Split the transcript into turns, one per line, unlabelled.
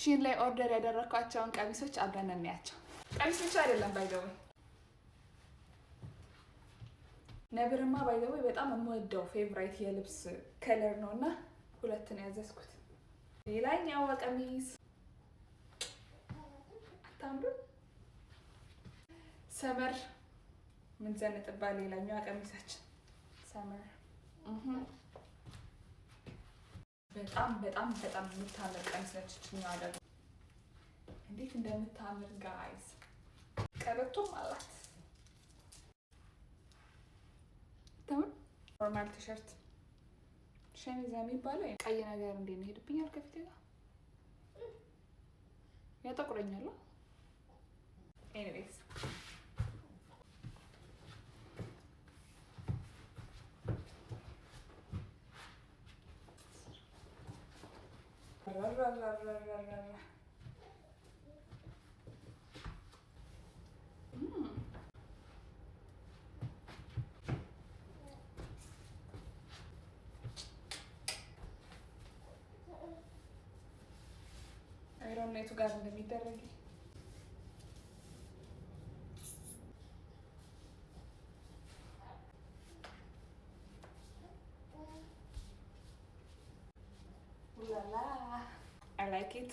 ሺን ላይ ኦርደር ያደረኳቸውን ቀሚሶች አብረን እናያቸው። ቀሚስ ብቻ አይደለም ባይዘው ነብርማ ባይዘው በጣም የምወደው ፌቨራይት የልብስ ከለር ነው እና ሁለት ነው ያዘዝኩት። ሌላኛው ቀሚስ አታምሩ ሰመር ምን ዘንጥባ ሌላኛው ቀሚሳችን ሰመር በጣም በጣም በጣም የምታምር ቀሚስ ነች። እችኛዋ ደግሞ እንዴት እንደምታምር ጋይስ። ቀበቶም አላት። ተምን ኖርማል ቲሸርት ሸሚዝ የሚባለው ቀይ ነገር እንዴት ነው ሄድብኛል ከፊቴ ጋር ያጠቁረኛል። ኤኒዌይስ አይሮን የቱ ጋር እንደሚደረግ I like it.